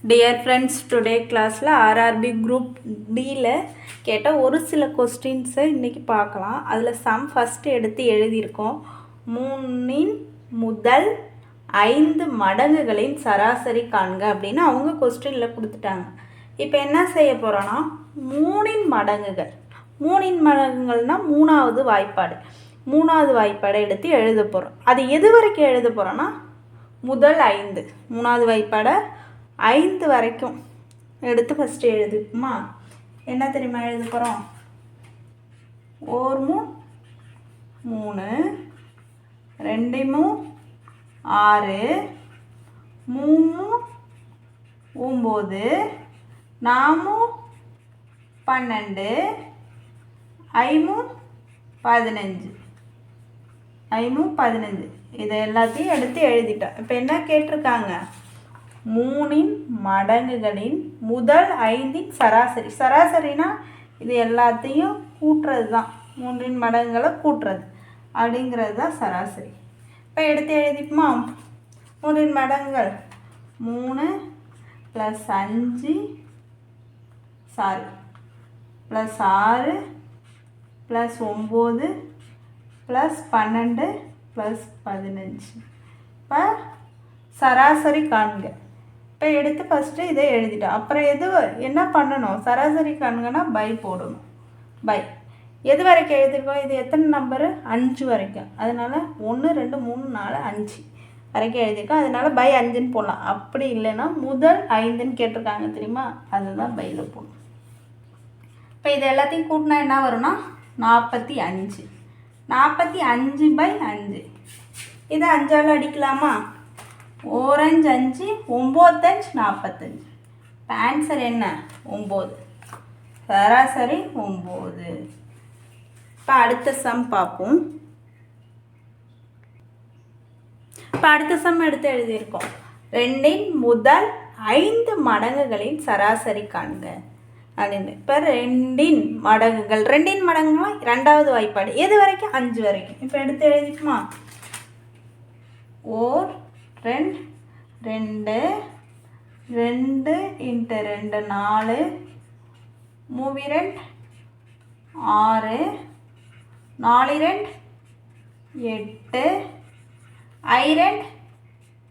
Dear friends, today கிளாஸில் RRB group டியில் கேட்டால் ஒரு சில கொஸ்டின்ஸை இன்றைக்கி பார்க்கலாம். அதில் சம் ஃபஸ்ட்டு எடுத்து எழுதியிருக்கோம். 3 முதல் 5 மடங்குகளின் சராசரி காண்க அப்படின்னு அவங்க கொஸ்டினில் கொடுத்துட்டாங்க. இப்போ என்ன செய்ய போகிறோன்னா 3 மடங்குகள் 3 மடங்குகள்னால் 3வது வாய்ப்பாடு 3வது வாய்ப்பாடை எடுத்து எழுத போகிறோம். அது எது வரைக்கும் எழுத போகிறோன்னா முதல் 5 3வது வாய்ப்பாடை 5 வரைக்கும் எடுத்து ஃபஸ்ட்டு எழுதுக்குமா. என்ன தெரியுமா எழுத போகிறோம்? 1 3 2 6 3 9 4 12 5 15 இதை எல்லாத்தையும் எடுத்து எழுதிட்டோம். இப்போ என்ன கேட்டிருக்காங்க? 3 மடங்குகளின் முதல் 5 சராசரி. சராசரினா இது எல்லாத்தையும் கூட்டுறது தான். 3 மடங்குகளை கூட்டுறது அப்படிங்கிறது தான் சராசரி. இப்போ எடுத்து எழுதிப்போமா. 3 மடங்குகள் 3 + 5 + 6 + 9 + 12 + 15. இப்போ சராசரி காண்க. இப்போ எடுத்து ஃபஸ்ட்டு இதை எழுதிட்டோம். அப்புறம் என்ன பண்ணணும்? சராசரி காண்கன்னா பை போடணும். பை எது வரைக்கும் எழுதிருக்கோம்? இது எத்தனை நம்பரு? 5 வரைக்கும். அதனால் 1 2 3 4 5 வரைக்கும் எழுதியிருக்கோம். அதனால் பை 5ன்னு போடலாம். அப்படி இல்லைன்னா முதல் 5ன்னு கேட்டிருக்காங்க தெரியுமா, அதுதான் பையில் போடணும். இப்போ இது எல்லாத்தையும் கூட்டினா என்ன வரும்னா 45. 45/5 இதை 5ஆல் அடிக்கலாமா? 1 5 5 9 5 45. இப்போ ஆன்சர் என்ன? 9. சராசரி 9. இப்போ அடுத்த சம் பார்ப்போம். இப்போ அடுத்த சம் எடுத்து எழுதியிருக்கோம். 2 முதல் 5 மடங்குகளின் சராசரி காண்க அப்படின்னு. இப்போ 2 மடங்குகள் 2 மடங்குனா 2வது வாய்ப்பாடு எது வரைக்கும்? 5 வரைக்கும். இப்போ எடுத்து எழுதிக்குமா. 1 2 2 2 × 2 4 3 2 6 4 2 8 I2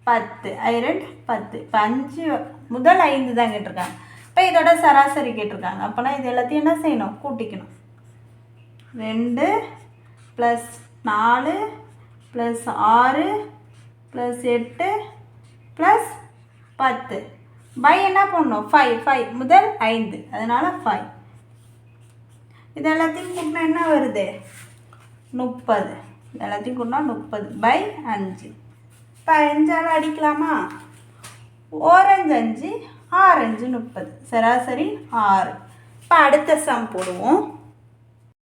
10 I2 10. இப்போ 5 முதல் 5 தான் கேட்டிருக்காங்க. இப்போ இதோட சராசரி கேட்டிருக்காங்க. அப்போனா இது எல்லாத்தையும் என்ன செய்யணும்? கூட்டிக்கணும். 2 + 4 + 6 + 8 + 10 பை என்ன பண்ணணும்? 5 முதல் 5 அதனால் 5. இது எல்லாத்தையும் கூட்டினா என்ன வருது? 30. எல்லாத்தையும் கூட்டினா 30/5. இப்போ 5ஆல் அடிக்கலாமா? 1 5 5 6 5 30. சராசரி 6. இப்போ அடுத்த சம் போடுவோம்.